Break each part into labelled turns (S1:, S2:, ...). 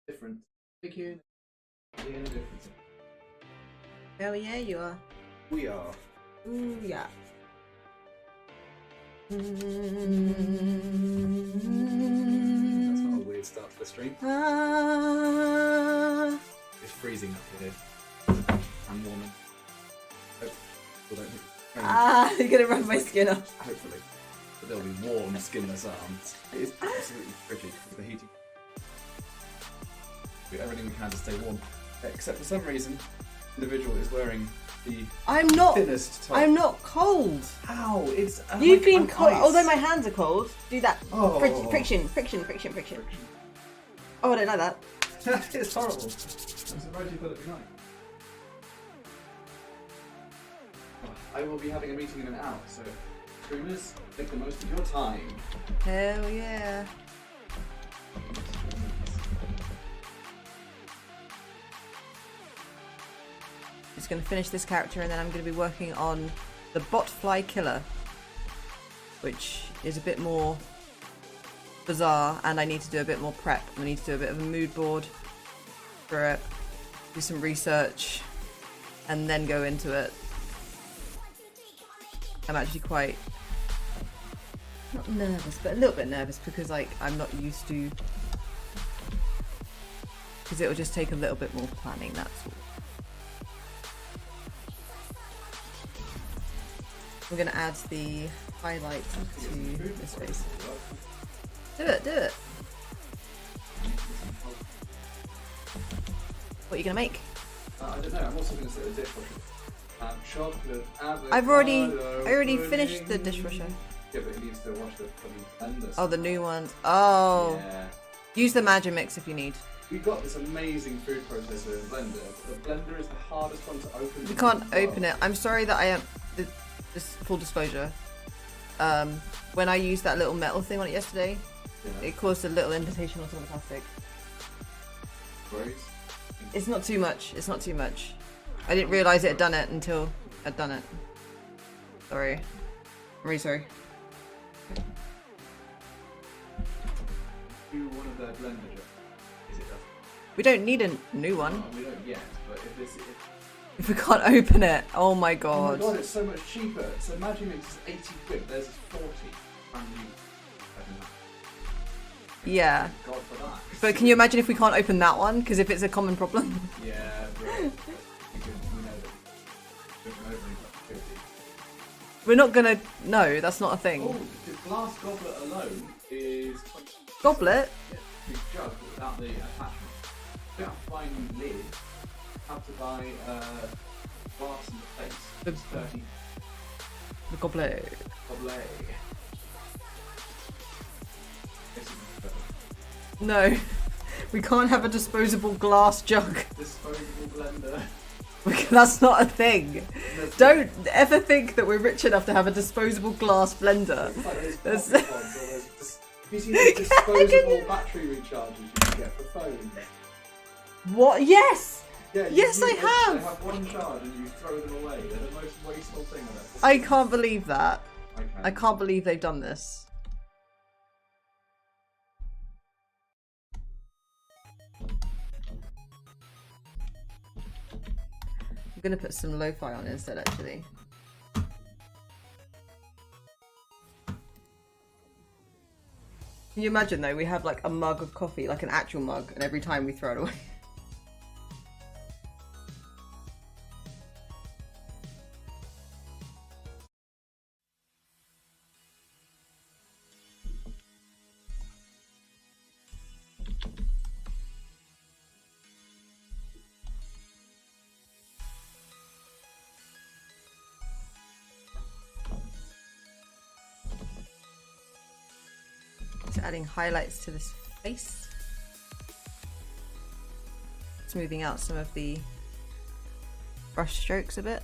S1: Different. Big unit. Yeah, different.
S2: Oh yeah, you are.
S1: We are.
S2: Ooh yeah.
S1: That's not a weird start to the stream.
S2: Ah.
S1: It's freezing up here. I'm warming. Oh, well, don't
S2: You're gonna rub my skin off.
S1: Hopefully. But there'll be warm, skinless arms. It is absolutely frigid with the heating. We do everything we can to stay warm. Except for some reason, the individual is wearing the thinnest top.
S2: I'm not cold.
S1: Ow! It's.
S2: You've been cold.
S1: ice.
S2: Although my hands are cold. Do that.
S1: Oh.
S2: Friction. Oh, I don't like that.
S1: It's horrible. I'm surprised you thought it'd be nice. I will be having a meeting in an hour, so streamers, make the most of your time.
S2: Hell yeah. Just going to finish this character and then I'm going to be working on the botfly killer, which is a bit more bizarre, and I need to do a bit more prep. I need to do a bit of a mood board for it, do some research, and then go into it. I'm actually quite, not nervous, but a little bit nervous because like I'm not used to, because it will just take a little bit more planning, that's all. We're going to add the highlight to this face. Do it. What are you going to make?
S1: I don't know, I'm also going to set the dishwasher. Chocolate, avocado,
S2: I already finished the dishwasher.
S1: Yeah, but it needs to wash the blender.
S2: Oh, the new ones. Oh.
S1: Yeah.
S2: Use the Magimix if you need.
S1: We got this amazing food processor and blender. The blender is the hardest one to open.
S2: We can't open it. I'm sorry that I am. Just full disclosure. When I used that little metal thing on it yesterday, it caused a little indentation on some of the plastic.
S1: Gross.
S2: It's not too much. I didn't realise it had done it until I'd done it. Sorry. I'm really sorry.
S1: Do one of their blender jobs. Is it just?
S2: We don't need a new one.
S1: No, we don't yet, but if this.
S2: If we can't open it, oh my god.
S1: Oh my god, it's so much cheaper. So Magimix is 80 quid, theirs is 40. Brand new.
S2: Yeah.
S1: God for that.
S2: But can you imagine if we can't open that one? Because if it's a common problem.
S1: Yeah, bro. We know that. We can open it up to 50.
S2: We're not gonna. No, that's not a thing.
S1: Oh, the glass goblet alone is 20.
S2: Goblet?
S1: Yeah, big jug without the attachment. You don't have to buy a new lid. You have to buy glass in the face. It's 30.
S2: The goblet.
S1: Goblet.
S2: No. We can't have a disposable glass jug.
S1: Disposable blender.
S2: That's not a thing. Don't ever think that we're rich enough to have a disposable glass blender.
S1: It's like those poppy pods or those have you seen those disposable battery recharges you can get for phones?
S2: What? Yes!
S1: Yeah,
S2: Yes, I have!
S1: They have one charge and you throw them away. They're the most wasteful thing I've ever seen.
S2: I can't believe that.
S1: I
S2: I can't believe they've done this. I'm gonna put some lo-fi on instead, actually. Can you imagine though, we have like a mug of coffee, like an actual mug, and every time we throw it away. Just adding highlights to this face. Smoothing out some of the brush strokes a bit.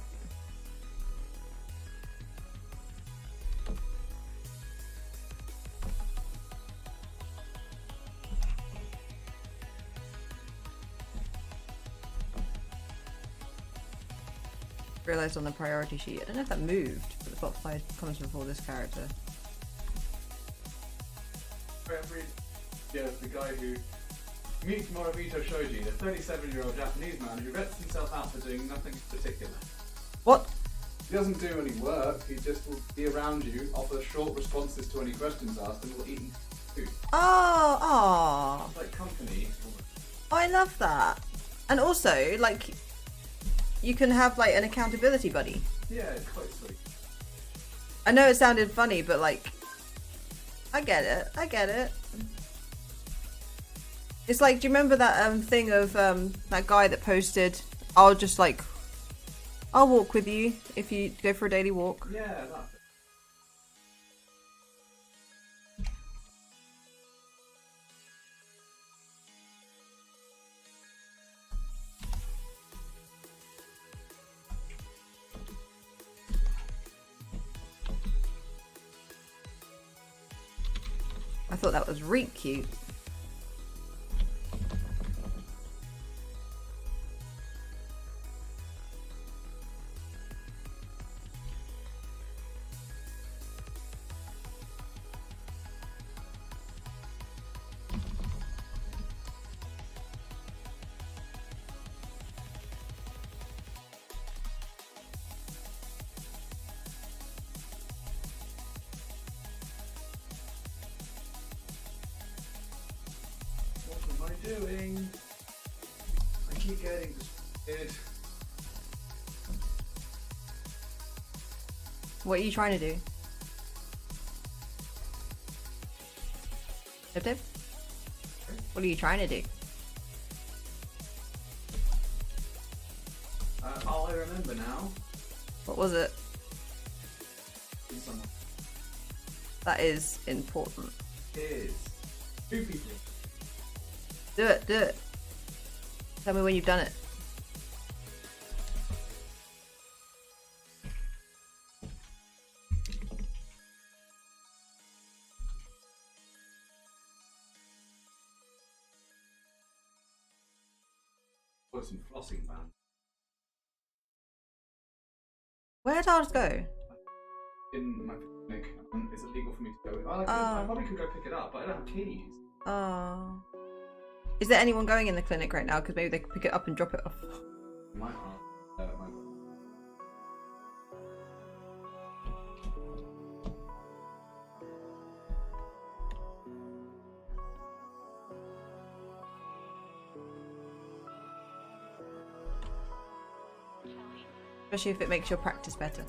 S2: Realised on the priority sheet, I don't know if that moved, but the botfly comes before this character.
S1: Yeah, the guy who Meet Moribito Shoji, a 37-year-old Japanese man who rents himself out for doing nothing particular.
S2: What?
S1: He doesn't do any work, he just will be around you, offer short responses to any questions asked, and will eat food.
S2: Oh.
S1: It's like company.
S2: Oh, I love that. And also, like, you can have, like, an accountability buddy.
S1: Yeah, it's quite sweet.
S2: I know it sounded funny, but, like, I get it. I get it. It's like, do you remember that thing of that guy that posted, I'll walk with you if you go for a daily walk?
S1: Yeah, that's it.
S2: I thought that was really cute.
S1: What am I doing? I keep getting distracted.
S2: What are you trying to do? Dip? What are you trying to do?
S1: Oh, I remember now.
S2: What was it?
S1: Someone
S2: That is important.
S1: is 2 people.
S2: Do it, do it. Tell me when you've done it.
S1: Got some flossing band.
S2: Where'd ours go?
S1: In my picnic, it's illegal for me to go. I probably could go pick it up, but I don't have keys.
S2: Oh. Is there anyone going in the clinic right now? Because maybe they could pick it up and drop it off.
S1: My aunt, my
S2: Especially if it makes your practice better.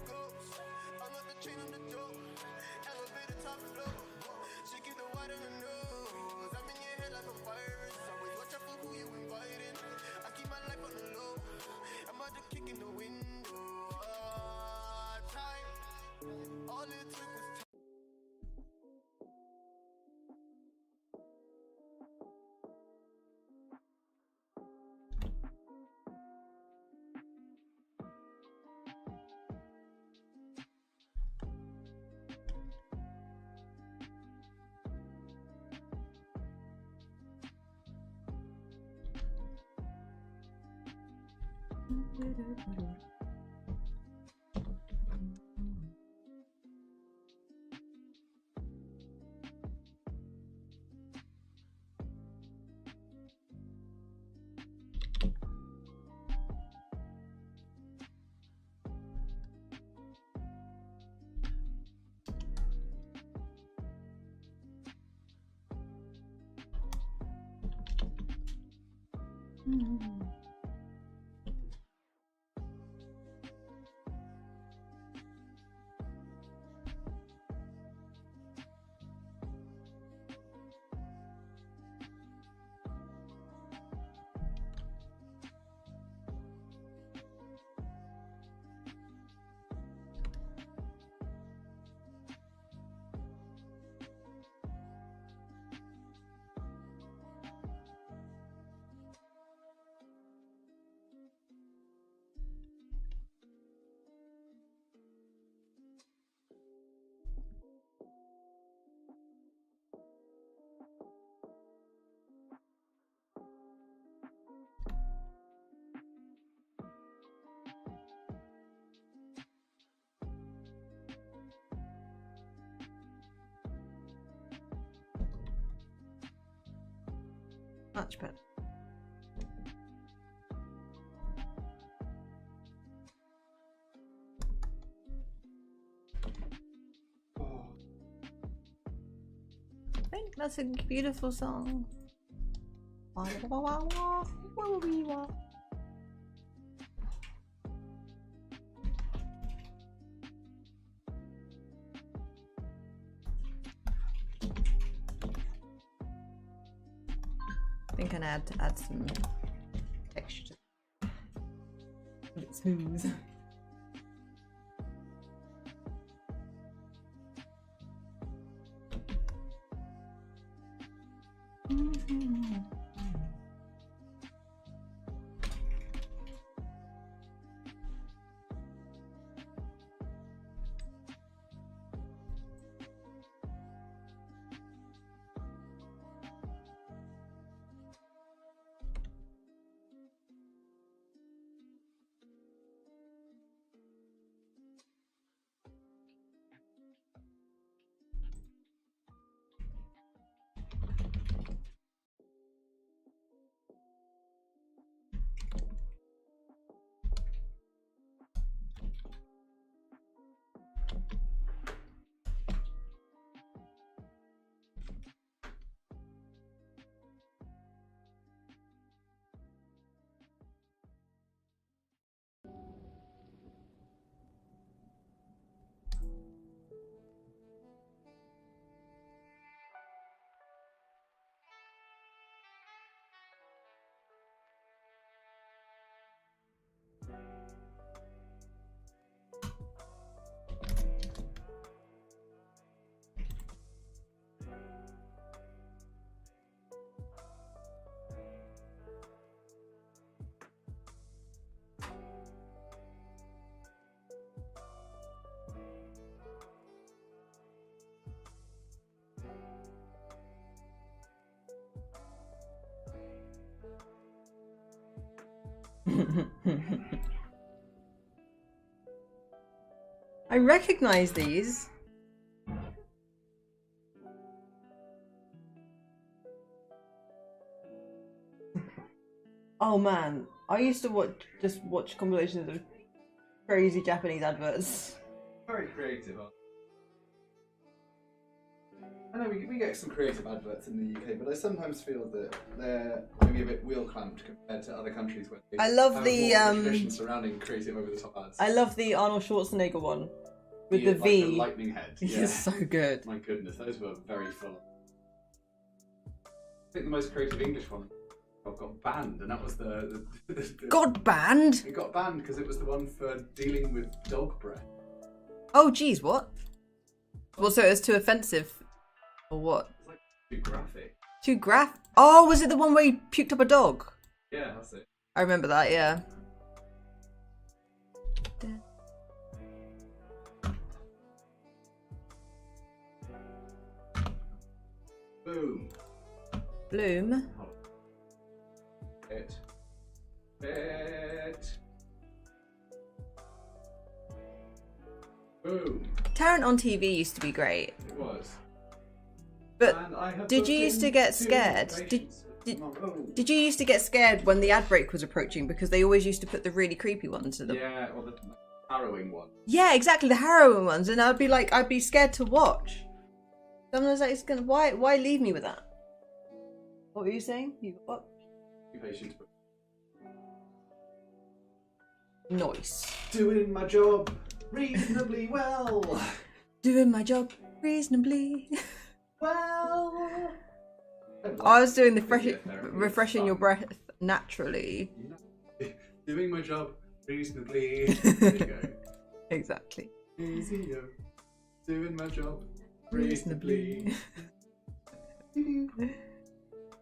S2: Much better. That's a beautiful song. Wah, wah, wah, wah, wah, wah, wee, wah. I think I can add some texture. A bit smooth. I recognize these. Oh man, I used to just watch compilations of crazy Japanese adverts.
S1: Very creative. I know we get some creative adverts in the UK, but I sometimes feel that they're maybe a bit wheel clamped compared to other countries where they
S2: I love
S1: have
S2: the
S1: more of a tradition surrounding creative over the top ads.
S2: I love the Arnold Schwarzenegger one with the
S1: like
S2: V.
S1: the lightning head.
S2: It's
S1: Yeah.
S2: so good.
S1: My goodness, those were very full. I think the most creative English one got banned, and that was the
S2: God banned?
S1: It got banned because it was the one for dealing with dog breath.
S2: Oh geez, what? Well, so it was too offensive, or what?
S1: It's like too graphic.
S2: Too graph? Oh, was it the one where he puked up a dog?
S1: Yeah, that's it.
S2: I remember that, yeah.
S1: Boom.
S2: Bloom.
S1: It. Boom.
S2: Tarrant on TV used to be great.
S1: It was.
S2: But
S1: And I have
S2: did you used to get scared? Did you used to get scared when the ad break was approaching because they always used to put the really creepy ones to them?
S1: Yeah, or the harrowing one.
S2: Yeah, exactly, the harrowing ones, and I'd be scared to watch. Someone's like, it's gonna, why leave me with that? What were you saying? You what?
S1: Be patient.
S2: Nice.
S1: Doing my job reasonably well.
S2: Doing my job reasonably.
S1: Well.
S2: I was doing the refreshing your breath naturally.
S1: Doing my job reasonably. There you go.
S2: Exactly.
S1: Easy, yo. Doing my job reasonably.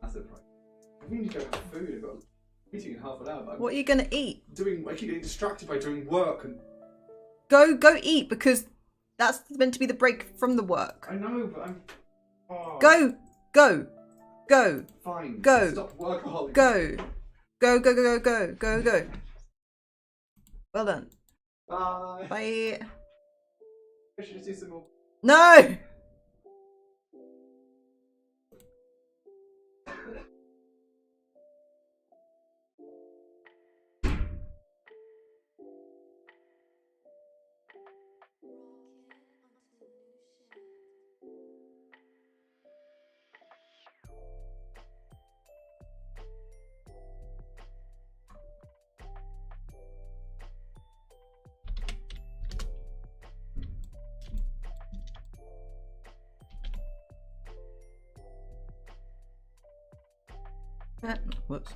S1: That's it, right. We need to go have food. I've got a meeting in half an hour. But
S2: What are you gonna eat?
S1: I keep getting distracted by doing work and.
S2: Go eat, because that's meant to be the break from the work.
S1: I know, but I'm. Oh.
S2: Go.
S1: Fine.
S2: Go.
S1: Stop workaholic.
S2: Go. Go. Well done.
S1: Bye.
S2: Bye.
S1: I should just do some more.
S2: No! Whoops.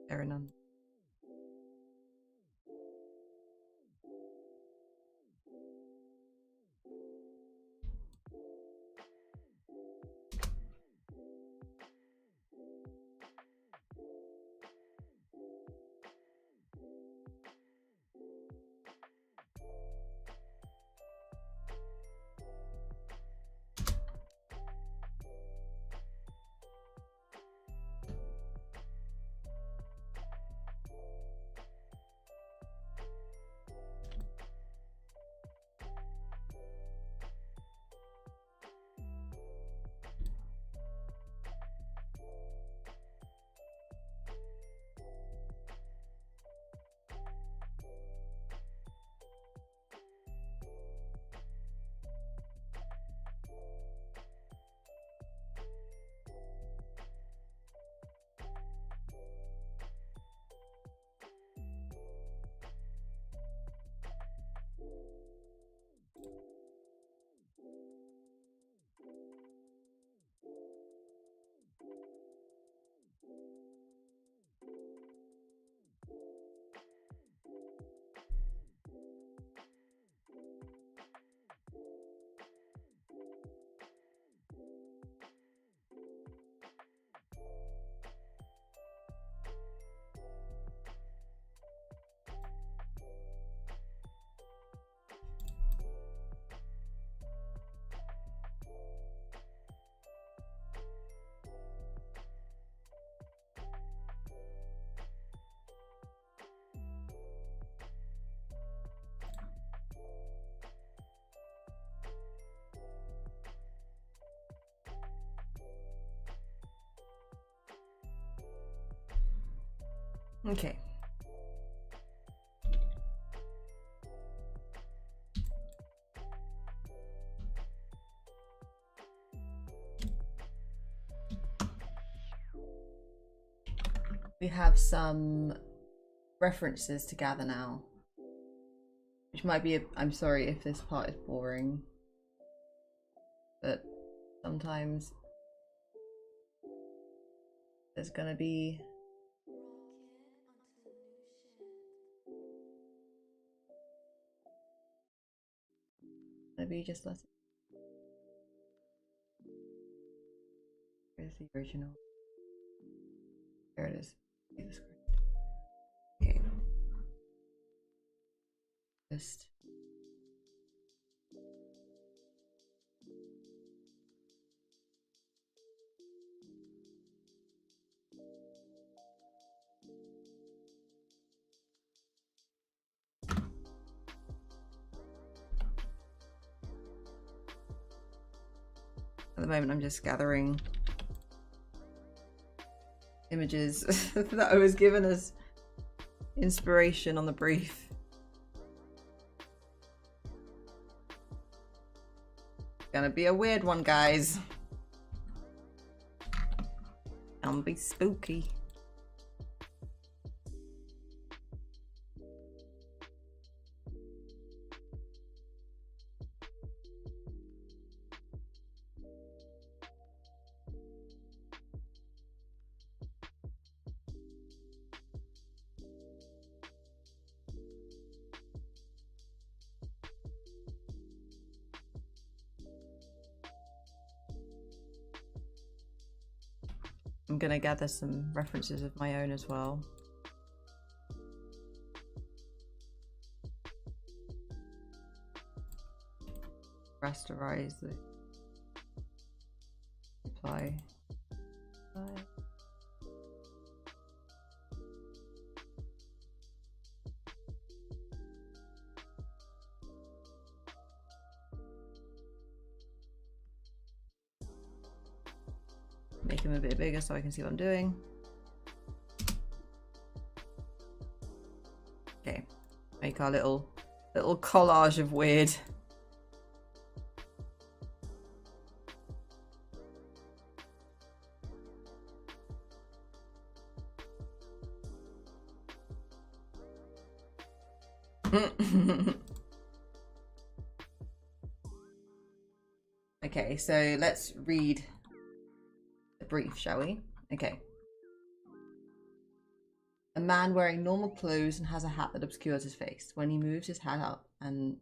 S2: There are none. Okay. We have some references to gather now, which might be I'm sorry if this part is boring, but sometimes there's gonna be just let it. Where's the original? There it is. Jesus Christ. Okay. Just at the moment I'm just gathering images that I was given as inspiration on the brief. Gonna be a weird one, guys. Gonna be spooky. I'm gonna gather some references of my own as well. Rasterize the apply. Make them a bit bigger so I can see what I'm doing. Okay, make our little collage of weird. Okay, so let's read the brief, shall we? Okay. A man wearing normal clothes and has a hat that obscures his face. When he moves his hat up, and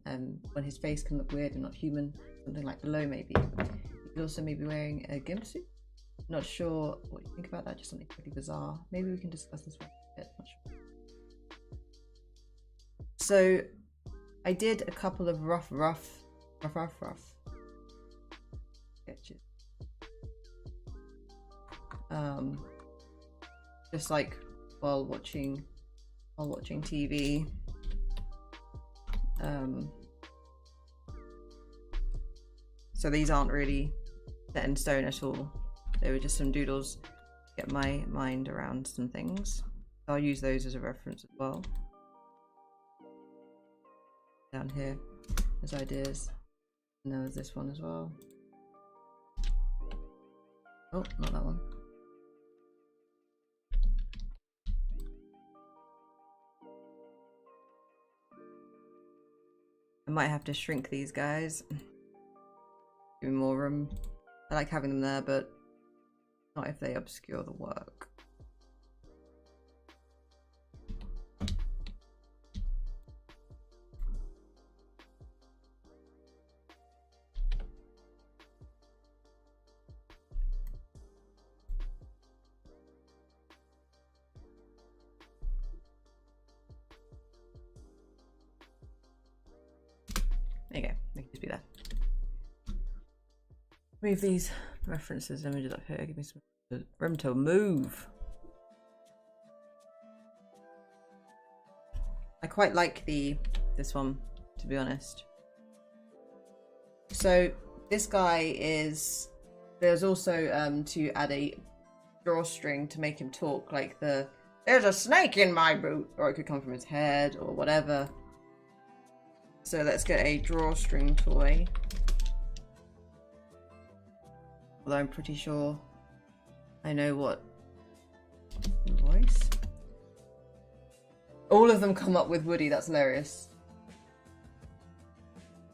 S2: when his face can look weird and not human, something like below maybe. He could also maybe wearing a gimp suit. Not sure what you think about that, just something pretty bizarre. Maybe we can discuss this one a bit, not sure. So, I did a couple of rough sketches. Just like while watching TV. So these aren't really set in stone at all. They were just some doodles to get my mind around some things. I'll use those as a reference as well. Down here as ideas. And there was this one as well. Oh, not that one. I might have to shrink these guys. Give me more room. I like having them there, but not if they obscure the work. There you go, they can just be there. Move these references images up here, give me some room to move. I quite like this one, to be honest. So this guy is, there's also to add a drawstring to make him talk, like there's a snake in my boot, or it could come from his head or whatever. So let's get a drawstring toy. Although I'm pretty sure I know what voice. All of them come up with Woody, that's hilarious.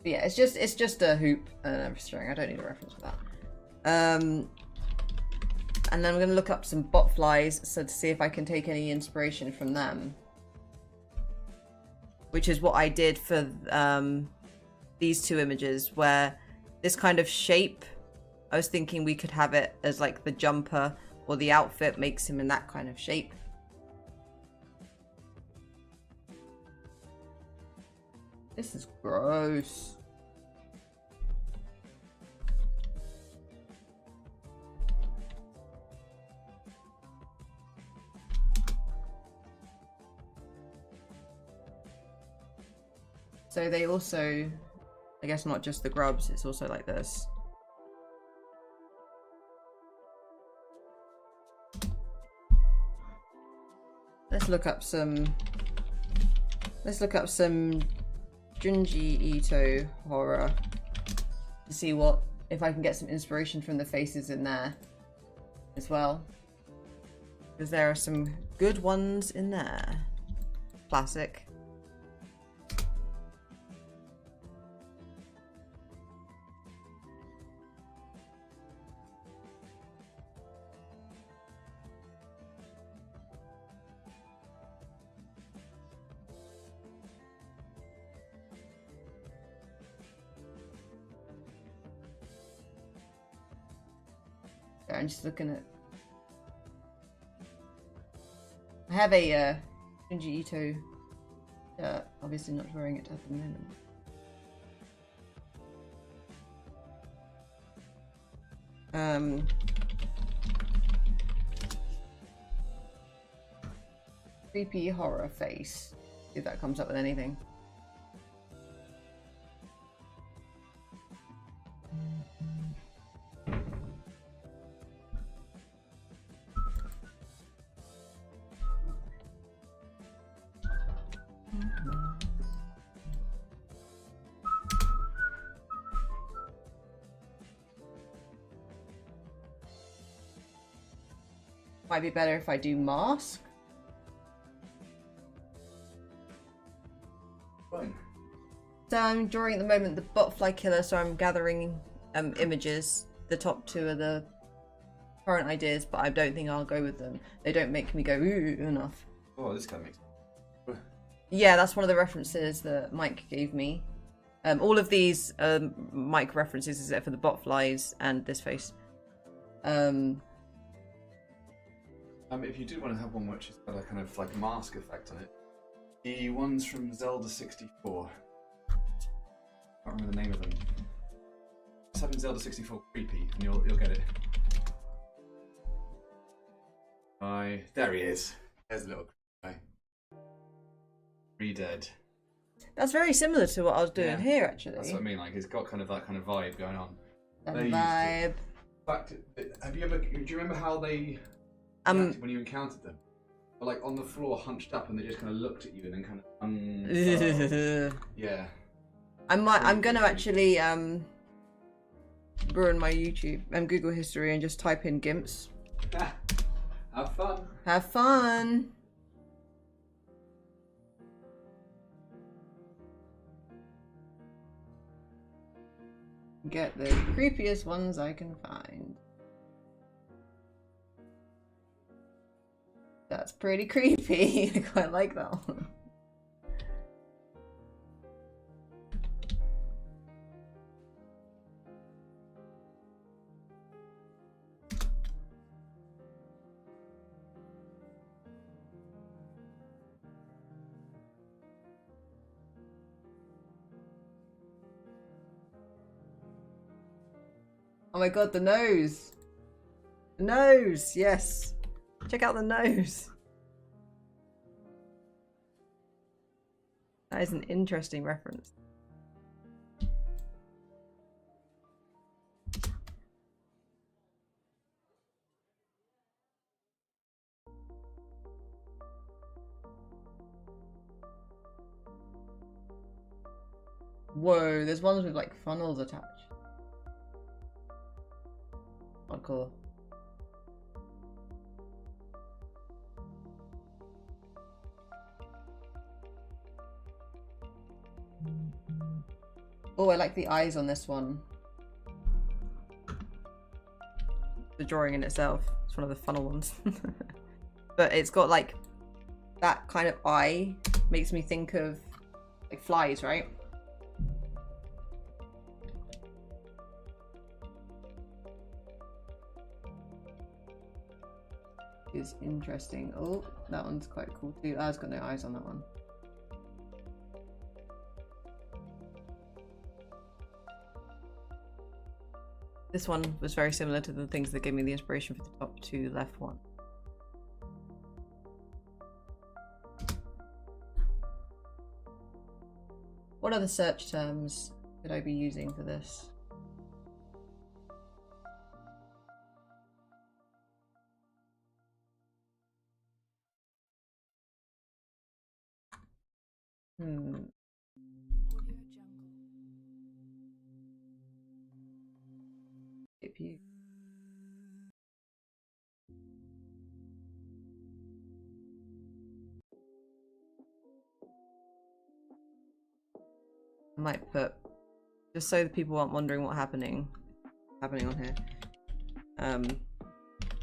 S2: But yeah, it's just a hoop and a string. I don't need a reference for that. And then we're gonna look up some bot flies so to see if I can take any inspiration from them. Which is what I did for these two images, where this kind of shape, I was thinking we could have it as like the jumper or the outfit makes him in that kind of shape. This is gross. So they also, I guess not just the grubs, it's also like this. Let's look up some Junji Ito horror to see if I can get some inspiration from the faces in there as well. Because there are some good ones in there. Classic. I'm just looking at. I have a Junji Ito shirt, obviously not wearing it at the moment. Creepy horror face. See if that comes up with anything. Might be better if I do mask.
S1: Fine.
S2: So I'm drawing at the moment the butterfly killer, so I'm gathering images. The top two are the current ideas, but I don't think I'll go with them. They don't make me go ooh enough.
S3: Oh, this guy makes.
S2: Yeah, that's one of the references that Mike gave me. All of these Mike references, except for the bot flies and this face.
S3: If you do want to have one which has got a kind of like mask effect on it, the ones from Zelda 64. I can't remember the name of them. Just type in Zelda 64 creepy and you'll get it. There he is. There's the little guy. Re-dead.
S2: That's very similar to what I was doing here, actually.
S3: That's what I mean. Like, it's got kind of that kind of vibe going on.
S2: That vibe.
S3: In fact, do you remember how they reacted when you encountered them? But like on the floor, hunched up, and they just kind of looked at you and then kind of. Yeah.
S2: I'm gonna actually ruin my YouTube and Google history and just type in gimps.
S3: Have fun.
S2: Have fun. Get the creepiest ones I can find. That's pretty creepy. I quite like that one. Oh my god, the nose! The nose! Yes! Check out the nose! That is an interesting reference. Whoa, there's ones with like funnels attached. Oh, cool. Oh, I like the eyes on this one. The drawing in itself. It's one of the funnel ones. But it's got like that kind of eye. Makes me think of like flies, right? Is interesting. Oh, that one's quite cool too. Oh, it's got no eyes on that one. This one was very similar to the things that gave me the inspiration for the top two left one. What other search terms could I be using for this? You. I might put, just so the people aren't wondering what's happening on here.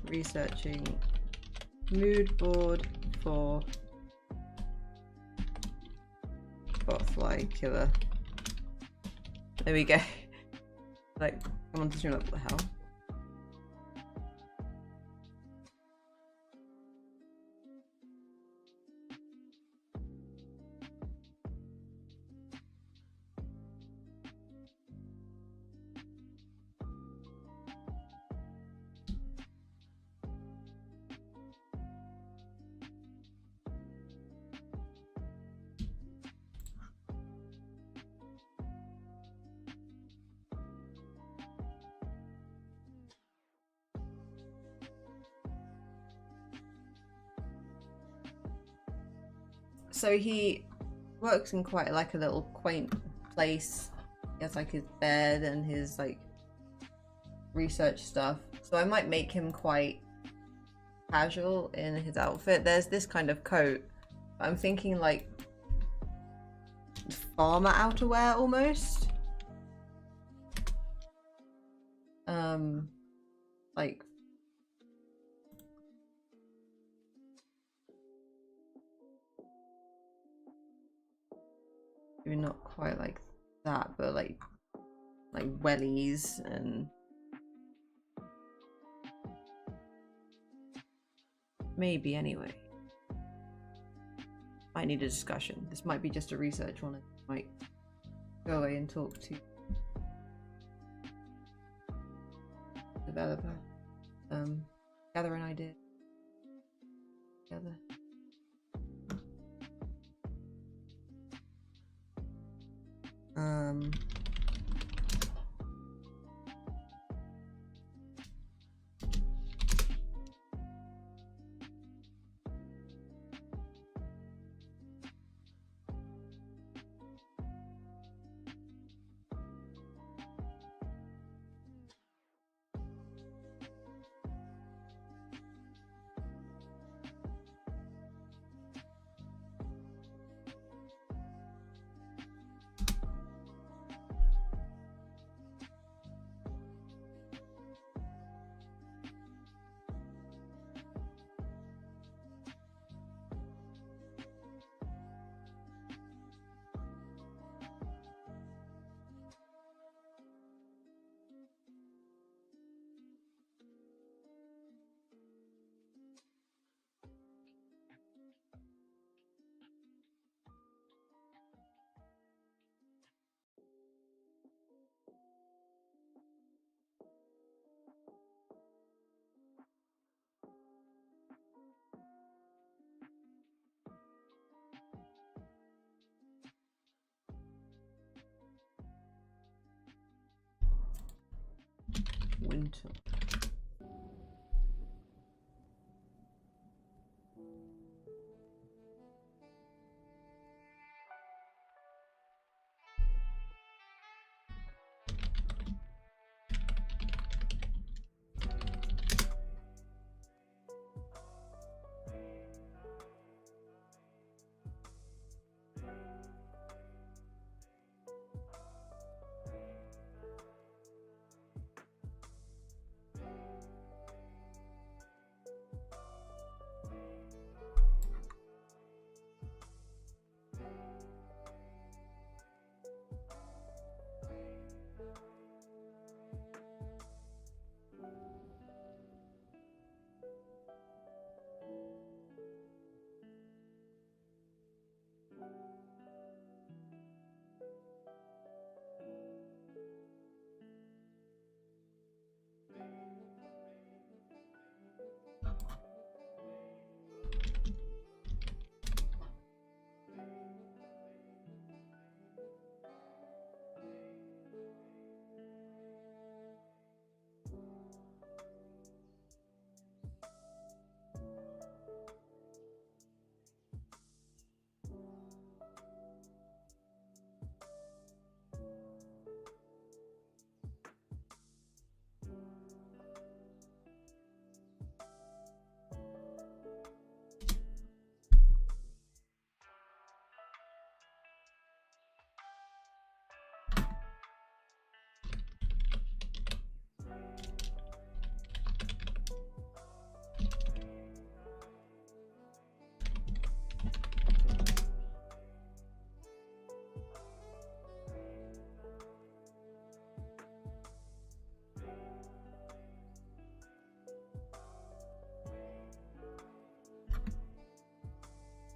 S2: Researching mood board for butterfly killer. There we go. Like, come on, stream, what the hell? So he works in quite like a little quaint place. He has like his bed and his like research stuff. So I might make him quite casual in his outfit. There's this kind of coat. I'm thinking like farmer outerwear almost. like maybe not quite like that, but like wellies and maybe anyway. Might need a discussion. This might be just a research one. I might go away and talk to developer. Gather an idea together. Winter.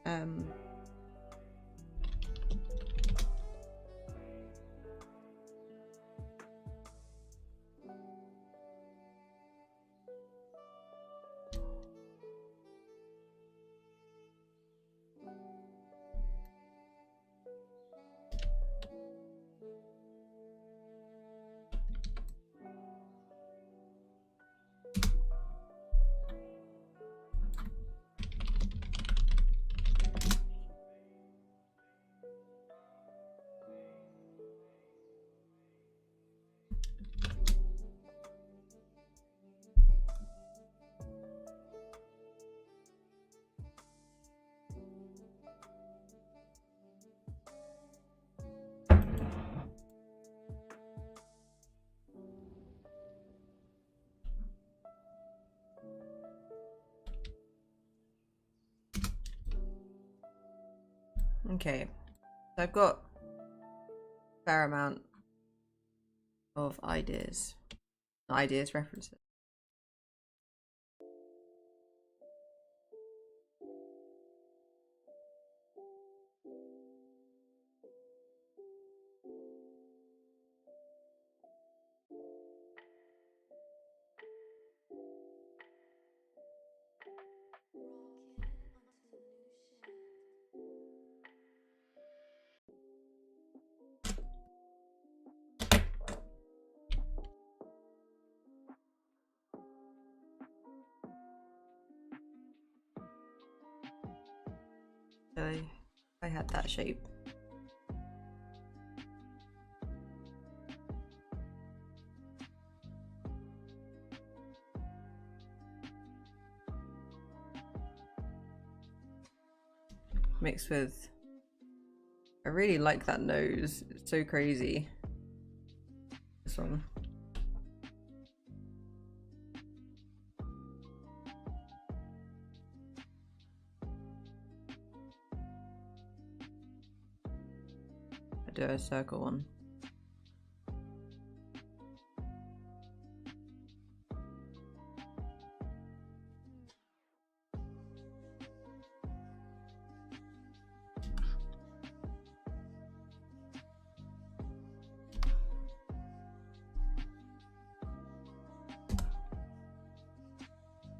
S2: Um, Okay, so I've got a fair amount of ideas. Not ideas, references. So I had that shape. Mixed with, I really like that nose. It's so crazy. This one. I do a circle one.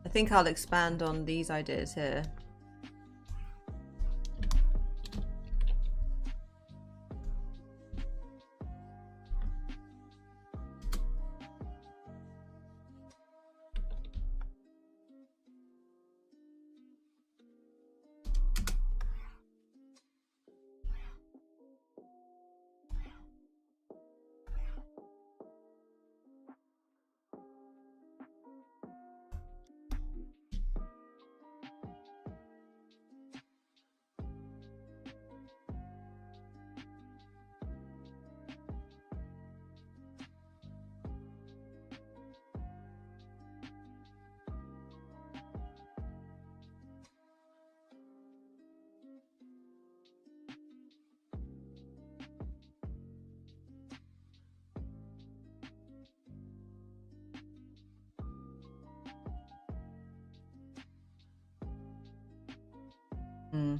S2: I think I'll expand on these ideas here. Hmm.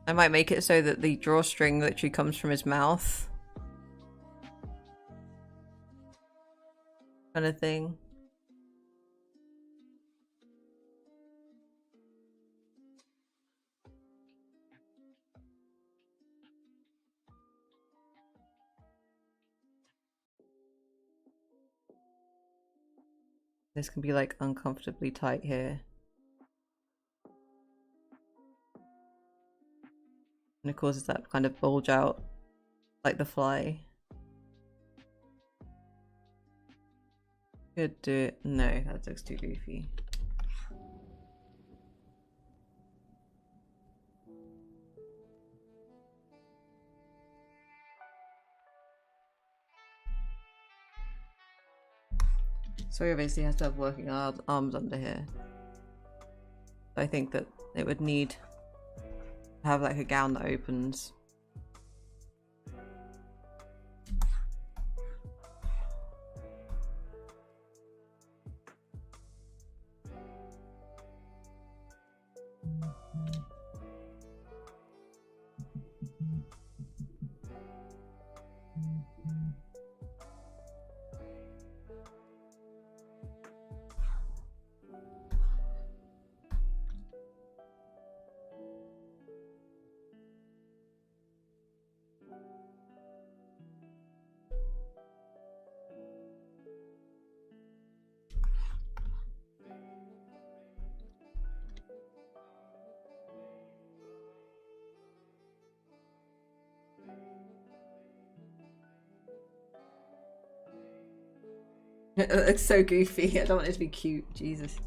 S2: I might make it so that the drawstring literally comes from his mouth. Kind of thing. This can be like uncomfortably tight here. And it causes that kind of bulge out like the fly. Could do it. No, that looks too goofy. So he obviously has to have working arms under here. I think that it would need to have like a gown that opens. It looks so goofy. I don't want it to be cute. Jesus.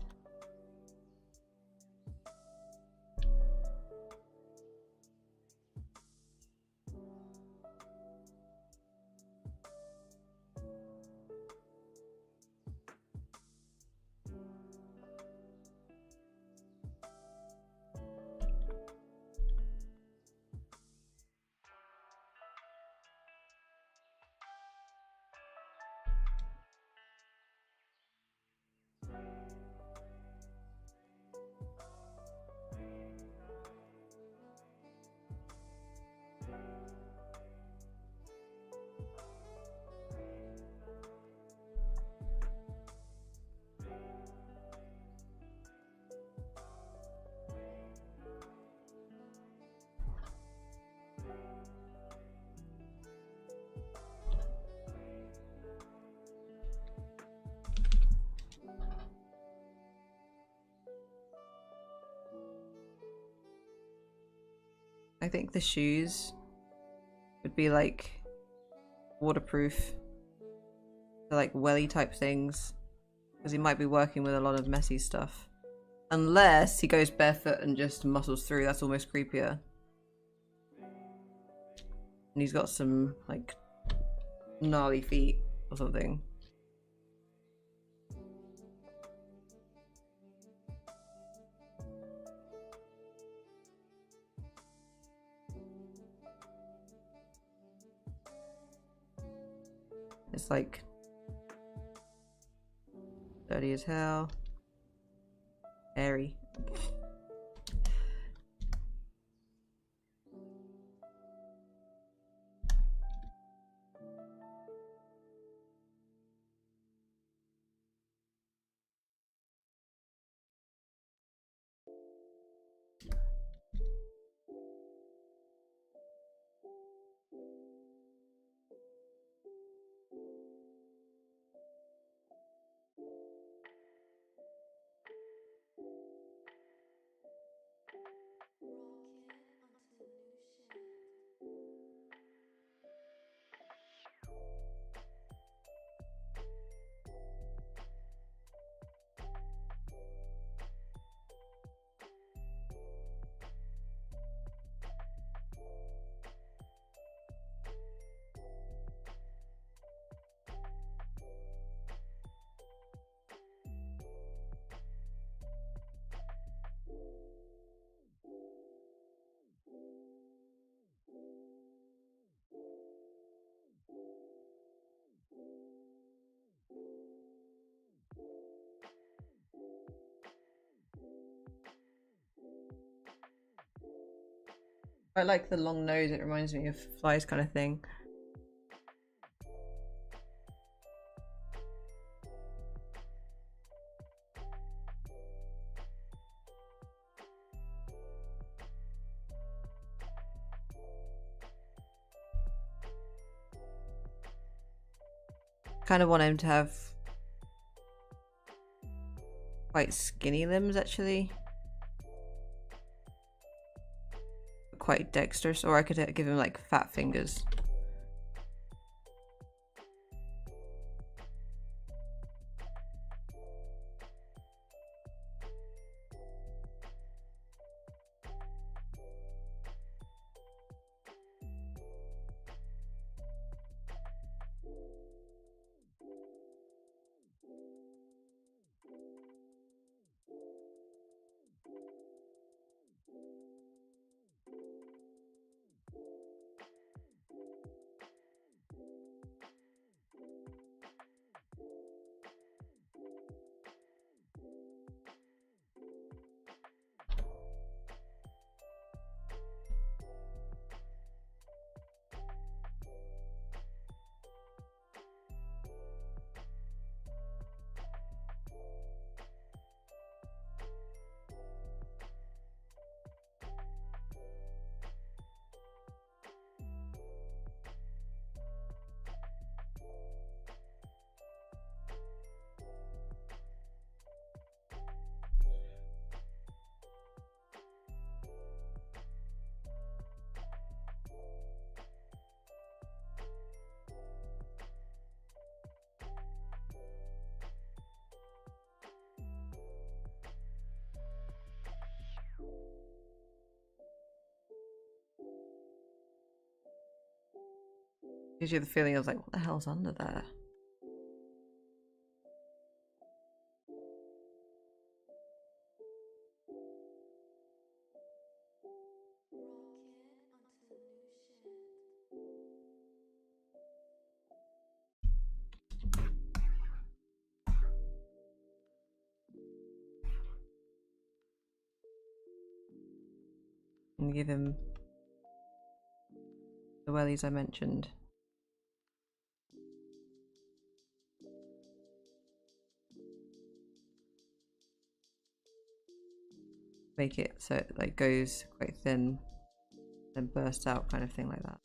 S2: I think the shoes would be like waterproof. They're like welly type things. Because he might be working with a lot of messy stuff. Unless he goes barefoot and just muscles through, that's almost creepier. And he's got some like gnarly feet or something. It's like dirty as hell. Airy. I like the long nose, it reminds me of flies kind of thing. Kind of want him to have quite skinny limbs actually. Quite dexterous, or I could give him like fat fingers. Gives you the feeling of like, what the hell's under there? And give him the wellies I mentioned. Make it so it like goes quite thin, then bursts out, kind of thing like that.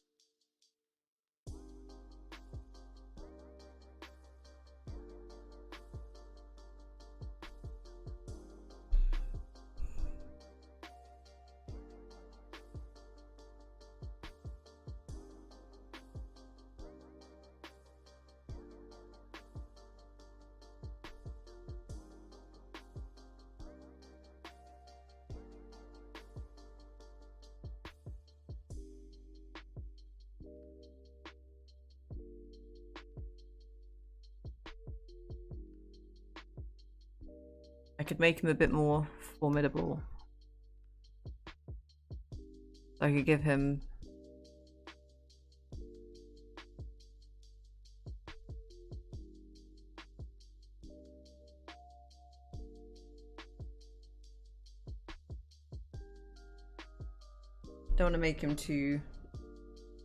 S2: I could make him a bit more formidable. So I could give him don't want to make him too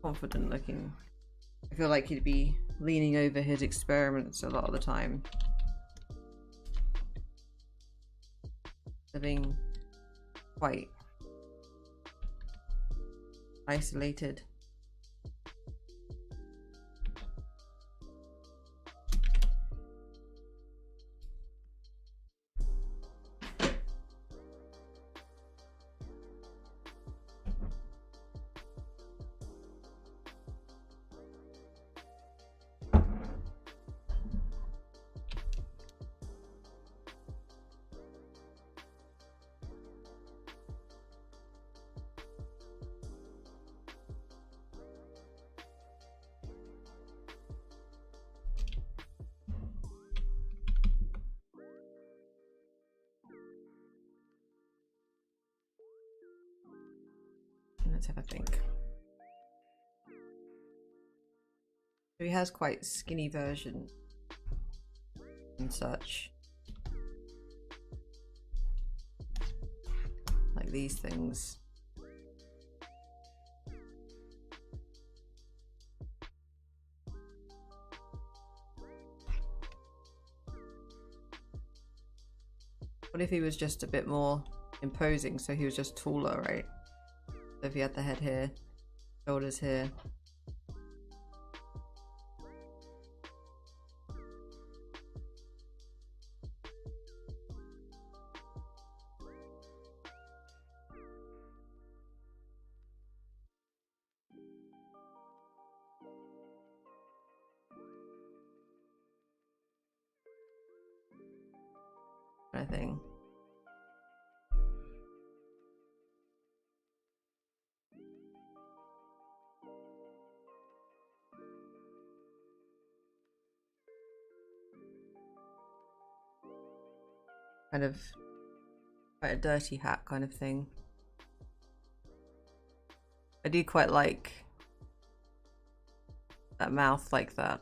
S2: confident looking. I feel like he'd be leaning over his experiments a lot of the time. They're being quite isolated. Let's have a think. So he has quite skinny version and such. Like these things. What if he was just a bit more imposing, so he was just taller, right? So if he had the head here, shoulders here. Kind of thing. Kind of quite a dirty hat kind of thing. I do quite like that mouth like that.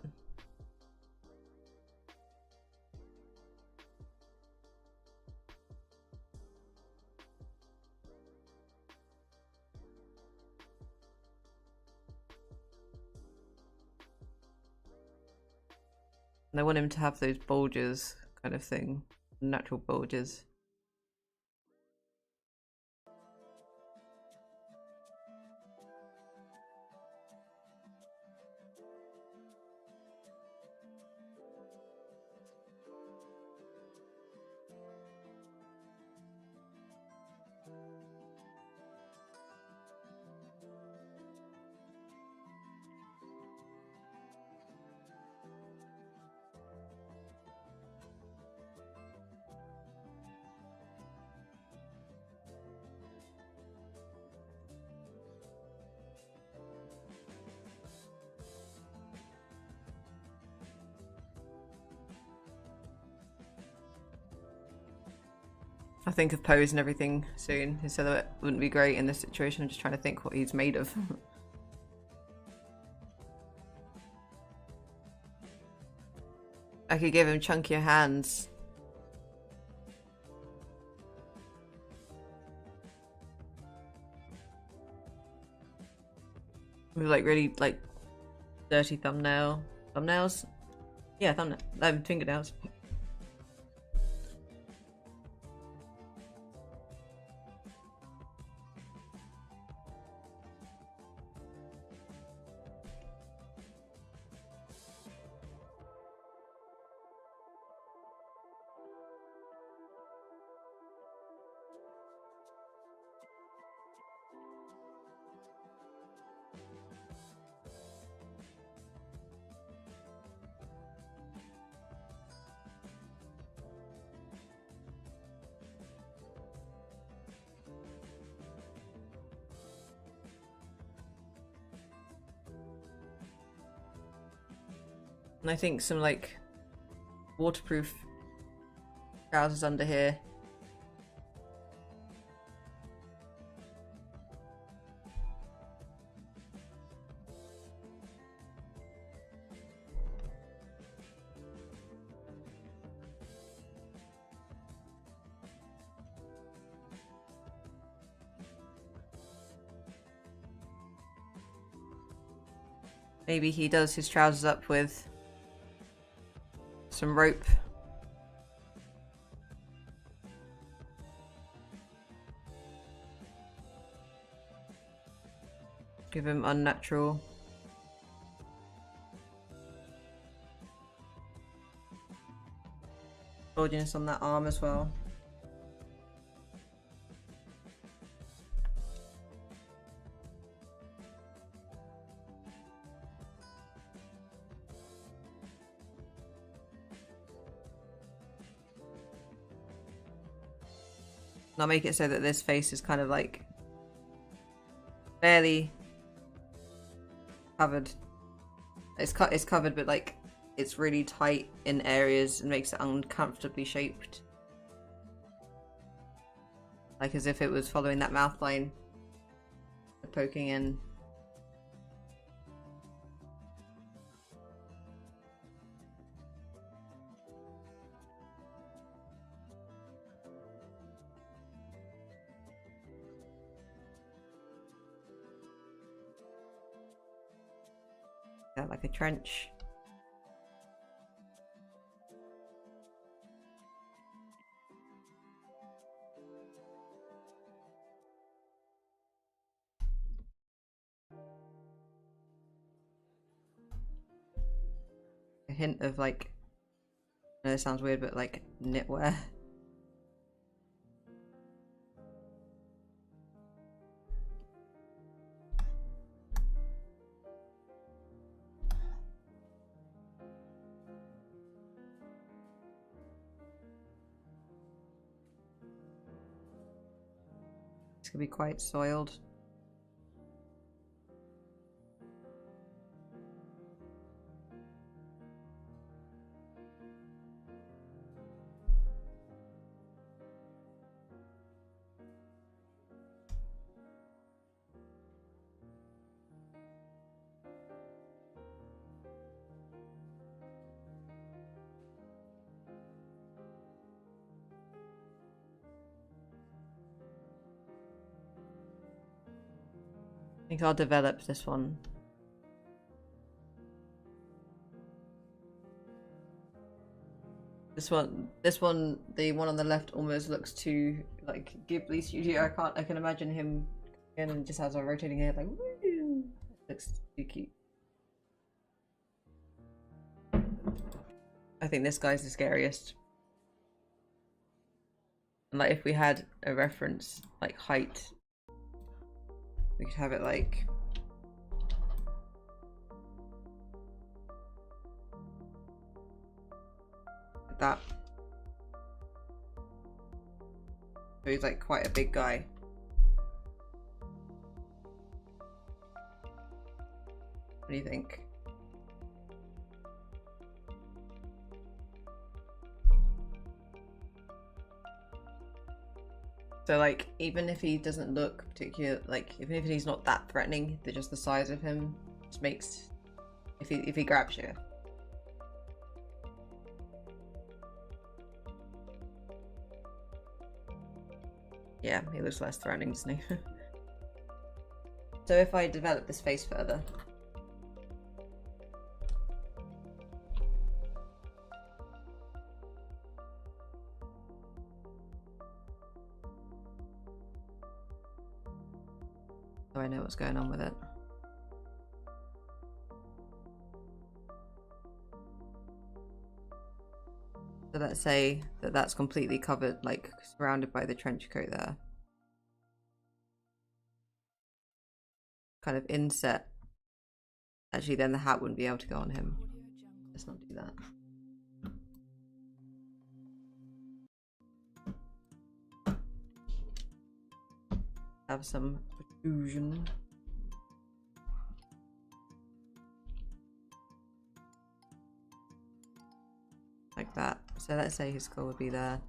S2: And I want him to have those bulges kind of thing, natural bulges. I'll think of pose and everything soon. His silhouette wouldn't be great in this situation. I'm just trying to think what he's made of. I could give him chunkier hands. With like really like dirty thumbnails. Yeah, fingernails. And I think some like waterproof trousers under here. Maybe he does his trousers up with some rope. Give him unnatural. Bulginess on that arm as well. And I'll make it so that this face is kind of like barely covered. It's covered, but like it's really tight in areas and makes it uncomfortably shaped. Like as if it was following that mouth line, poking in. Yeah, like a trench. A hint of like, I know this sounds weird, but like knitwear. It's gonna be quite soiled. I think I'll develop this one. This one, the one on the left almost looks too like Ghibli Studio. I can imagine him in and just has a rotating head like woo. Looks too cute. I think this guy's the scariest. And like if we had a reference like height, we could have it like that. So he's like quite a big guy. What do you think? So like, even if he doesn't look particular, like even if he's not that threatening, just the size of him just makes, if he grabs you. Yeah, he looks less threatening, doesn't he? So if I develop this face further. So I know what's going on with it. So let's say that that's completely covered, like surrounded by the trench coat there. Kind of inset. Actually, then the hat wouldn't be able to go on him. Let's not do that. Have some protrusion. Like that. So let's say his skull would be there.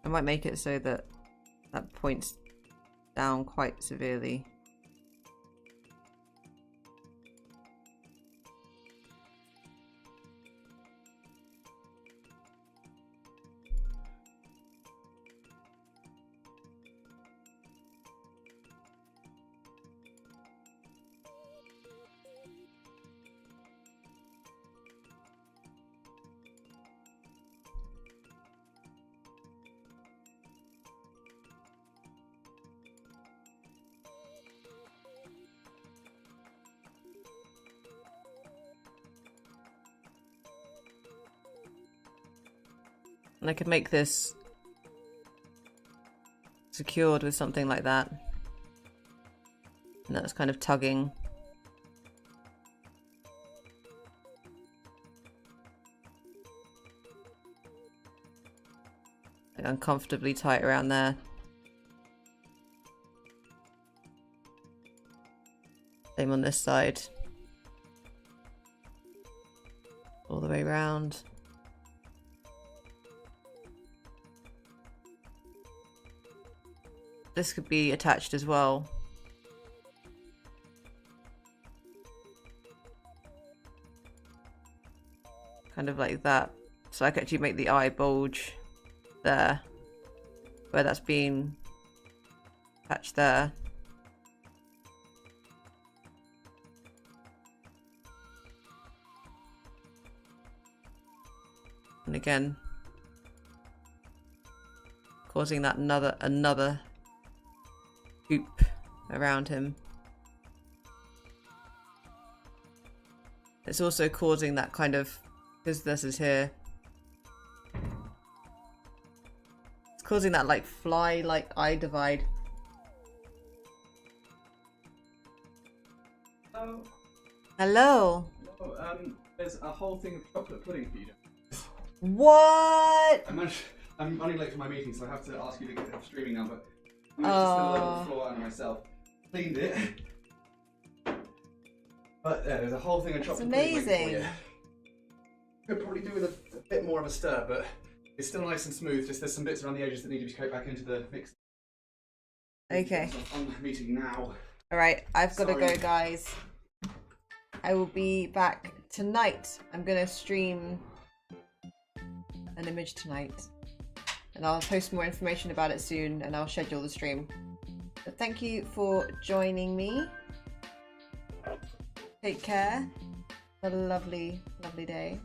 S2: I might make it so that that points down quite severely. And I could make this secured with something like that. And that's kind of tugging. Like uncomfortably tight around there. Same on this side. All the way around. This could be attached as well. Kind of like that. So I could actually make the eye bulge there, where that's been attached there. And again, causing that another hoop around him. It's also causing that kind of, because this is here, it's causing that like fly like eye divide.
S1: Oh.
S2: Hello.
S1: Oh, there's a whole thing of chocolate pudding for you.
S2: What?
S3: I'm running late for my meeting, so I have to ask you to get off streaming now, but I managed to spill it over the floor and myself. Cleaned it. But yeah, there's a whole thing of chocolate pudding waiting for you. Could probably do with a bit more of a stir, but it's still nice and smooth. Just there's some bits around the edges that need to be coated back into the mix.
S2: Okay.
S3: So I'm on the meeting now.
S2: Alright, I've got to go, guys. I will be back tonight. I'm going to stream an image tonight. And I'll post more information about it soon, and I'll schedule the stream. But thank you for joining me. Take care. Have a lovely, lovely day.